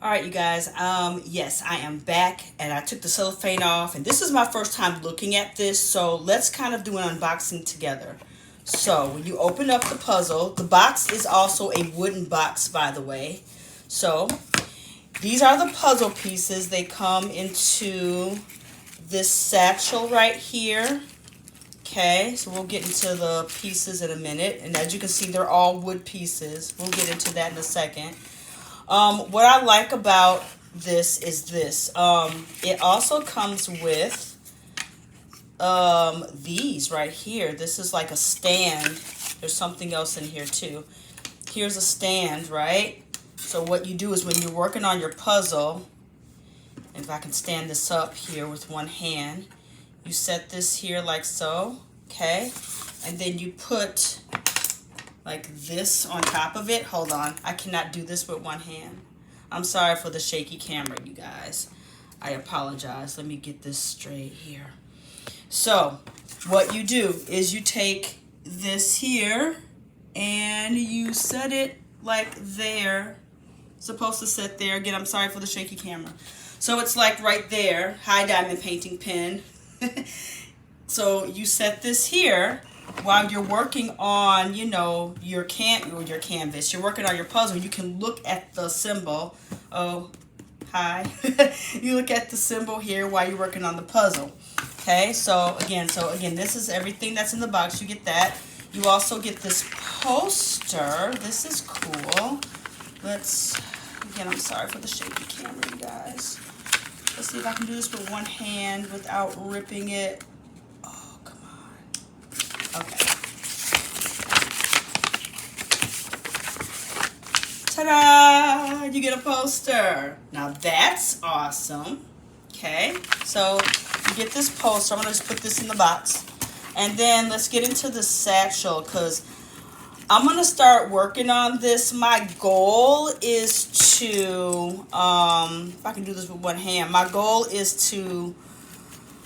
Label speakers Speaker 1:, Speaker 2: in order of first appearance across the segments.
Speaker 1: All right, you guys. Yes, I am back, and I took the cellophane off, and this is my first time looking at this. So let's kind of do an unboxing together. So when you open up the puzzle, the box is also a wooden box, by the way. So these are the puzzle pieces. They come into this satchel right here. Okay, so we'll get into the pieces in a minute, and as you can see, they're all wood pieces. We'll get into that in a second. What I like about this is this. It also comes with these right here. This is like a stand. There's something else in here too. Here's a stand, right? So what you do is when you're working on your puzzle, if I can stand this up here with one hand, you set this here like so, okay? And then you put like this on top of it. Hold on, I cannot do this with one hand. I'm sorry for the shaky camera, you guys. I apologize. Let me get this straight here. So what you do is you take this here and you set it like there. It's supposed to sit there. Again, I'm sorry for the shaky camera. So it's like right there. Hi, diamond painting pen. So you set this here while you're working on, you know, your canvas. You're working on your puzzle. You can look at the symbol. Oh, hi. You look at the symbol here while you're working on the puzzle. Okay, so again, this is everything that's in the box. You get that. You also get this poster. This is cool. Again, I'm sorry for the shaky camera, you guys. Let's see if I can do this with one hand without ripping it. Oh, come on. Okay. Ta-da! You get a poster. Now that's awesome. Okay, so you get this poster. I'm going to just put this in the box. And then let's get into the satchel because I'm going to start working on this. My goal is to, if I can do this with one hand, my goal is to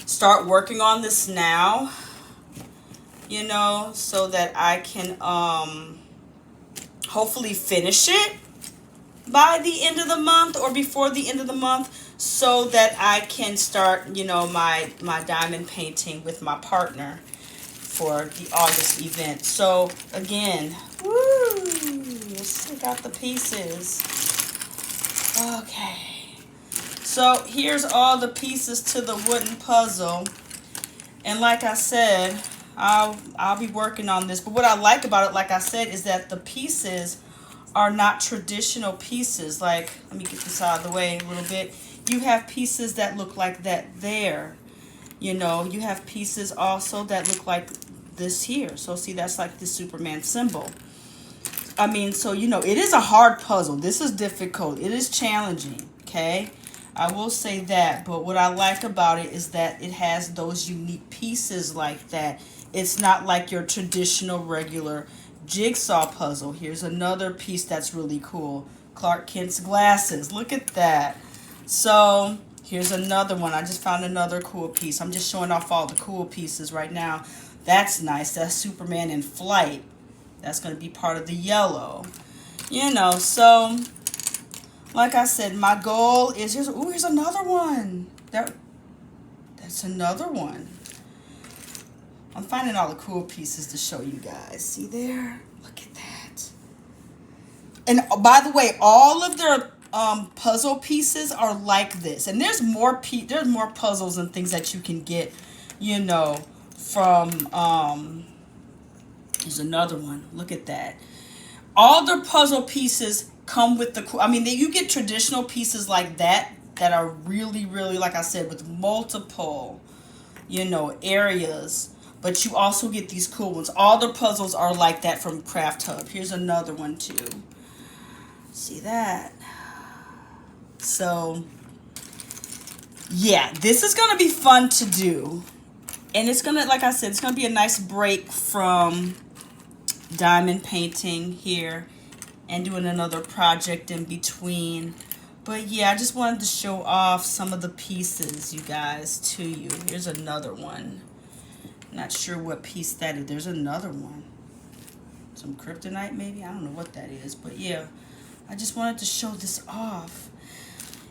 Speaker 1: start working on this now, you know, so that I can hopefully finish it by the end of the month or before the end of the month so that I can start, you know, my diamond painting with my partner for the August event. So again, woo, let's take out the pieces. Okay, so here's all the pieces to the wooden puzzle, and like I said, I'll be working on this. But what I like about it, like I said, is that the pieces are not traditional pieces. Like, let me get this out of the way a little bit. You have pieces that look like that there. You know, you have pieces also that look like this here. So see, that's like the Superman symbol. I mean, so, you know, it is a hard puzzle. This is difficult. It is challenging, okay? I will say that. But what I like about it is that it has those unique pieces like that. It's not like your traditional regular jigsaw puzzle. Here's another piece that's really cool. Clark Kent's glasses. Look at that. So here's another one. I just found another cool piece. I'm just showing off all the cool pieces right now. That's nice. That's Superman in flight. That's going to be part of the yellow. You know, so like I said, my goal is, here's another one. That's another one. I'm finding all the cool pieces to show you guys. See there? Look at that. And by the way, all of their puzzle pieces are like this. And there's more puzzles and things that you can get, you know, from here's another one. Look at that. All the puzzle pieces come with the, I mean, you get traditional pieces like that are really, really, like I said, with multiple, you know, areas. But you also get these cool ones. All the puzzles are like that from Craft Hub. Here's another one too. See that? So, yeah, this is going to be fun to do. And it's going to, like I said, it's going to be a nice break from diamond painting here and doing another project in between. But yeah, I just wanted to show off some of the pieces, you guys, to you. Here's another one. Not sure what piece that is. There's another one. Some kryptonite maybe? I don't know what that is. But yeah, I just wanted to show this off.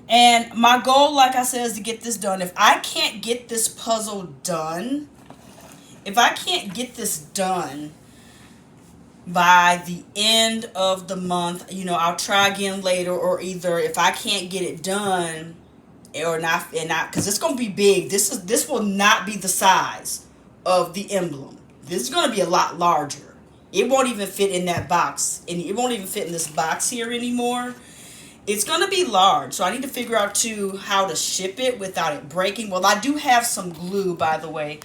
Speaker 1: And my goal, like I said, is to get this done. If I can't get this puzzle done, if I can't get this done by the end of the month, you know, I'll try again later, or either if I can't get it done or not, because it's going to be big. This will not be the size of the emblem. This is going to be a lot larger. It won't even fit in that box, and it won't even fit in this box here anymore. It's going to be large, so I need to figure out too how to ship it without it breaking. Well, I do have some glue, by the way.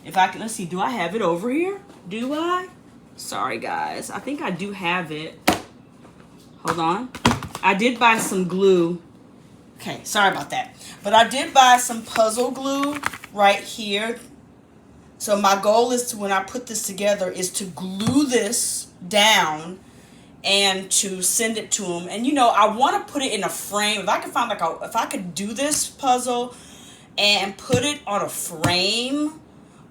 Speaker 1: If I can, let's see, do I have it over here? Do I? Sorry, guys. I think I do have it. Hold on. I did buy some glue. Okay, sorry about that. But I did buy some puzzle glue right here. So my goal is to, when I put this together, is to glue this down and to send it to them. And you know, I want to put it in a frame. If I can find like if I could do this puzzle and put it on a frame,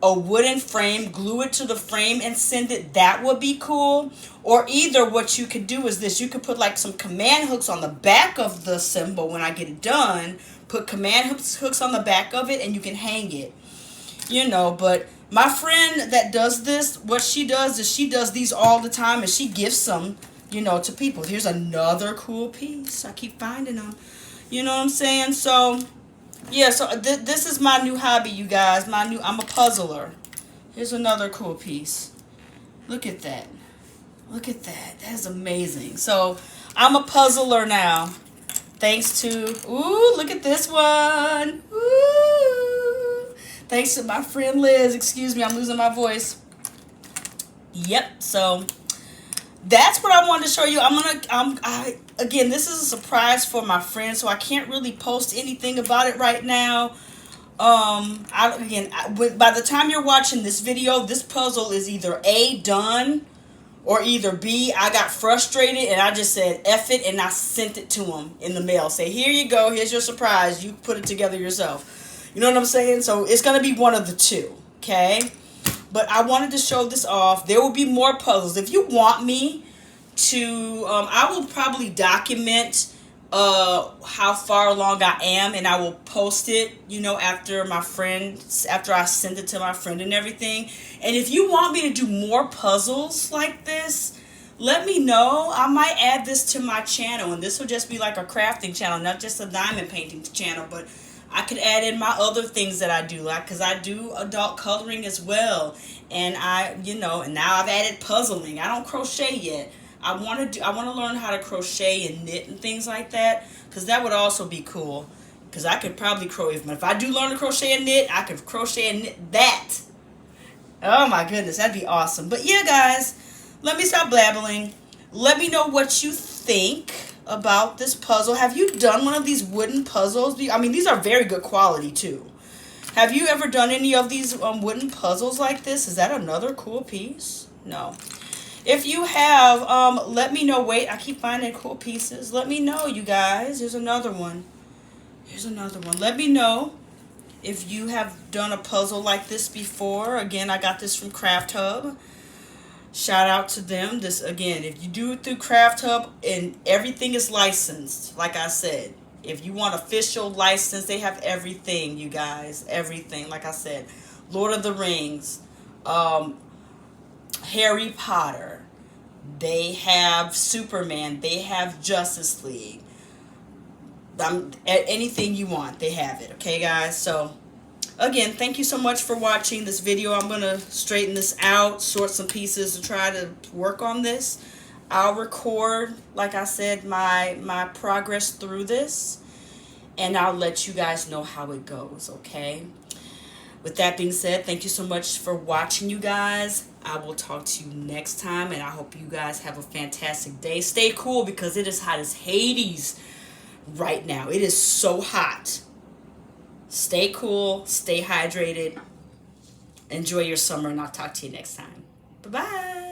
Speaker 1: a wooden frame, glue it to the frame and send it, that would be cool. Or either what you could do is this, you could put like some command hooks on the back of the symbol when I get it done, put command hooks on the back of it, and you can hang it, you know. But my friend that does this, what she does is she does these all the time, and she gives them, you know, to people. Here's another cool piece. I keep finding them. You know what I'm saying? So, yeah, so this is my new hobby, you guys. I'm a puzzler. Here's another cool piece. Look at that. Look at that. That is amazing. So, I'm a puzzler now. Thanks to, ooh, look at this one. Ooh. Thanks to my friend Liz. Excuse me, I'm losing my voice. Yep, so that's what I wanted to show you. Again, this is a surprise for my friend, so I can't really post anything about it right now. By the time you're watching this video, this puzzle is either A, done, or either B, I got frustrated and I just said F it, and I sent it to him in the mail. Say, here you go, here's your surprise. You put it together yourself. You know what I'm saying? So it's going to be one of the two, okay? But I wanted to show this off. There will be more puzzles. If you want me to, I will probably document how far along I am, and I will post it, you know, after I send it to my friend and everything. And if you want me to do more puzzles like this, let me know. I might add this to my channel, and this will just be like a crafting channel, not just a diamond painting channel, but I could add in my other things that I do, like, because I do adult coloring as well. And and now I've added puzzling. I don't crochet yet. I want to learn how to crochet and knit and things like that, because that would also be cool. Because I could probably if I do learn to crochet and knit, I could crochet and knit that. Oh my goodness, that'd be awesome. But yeah, guys, let me stop blabbling. Let me know what you think about this puzzle. Have you done one of these wooden puzzles? I mean, these are very good quality too. Have you ever done any of these wooden puzzles like this? Is that another cool piece? No. If you have, let me know. Wait, I keep finding cool pieces. Let me know, you guys. Here's another one. Here's another one. Let me know if you have done a puzzle like this before. Again, I got this from Craft Hub. Shout out to them. This, again, if you do it through Craft Hub, and everything is licensed, like I said. If you want official license, they have everything, you guys. Everything, like I said. Lord of the Rings, Harry Potter. They have Superman. They have Justice League. Anything you want, they have it. Okay, guys? So, again, thank you so much for watching this video. I'm going to straighten this out, sort some pieces to try to work on this. I'll record, like I said, my progress through this, and I'll let you guys know how it goes, okay? With that being said, thank you so much for watching, you guys. I will talk to you next time, and I hope you guys have a fantastic day. Stay cool, because it is hot as Hades right now. It is so hot. Stay cool, stay hydrated, enjoy your summer, and I'll talk to you next time. Bye-bye.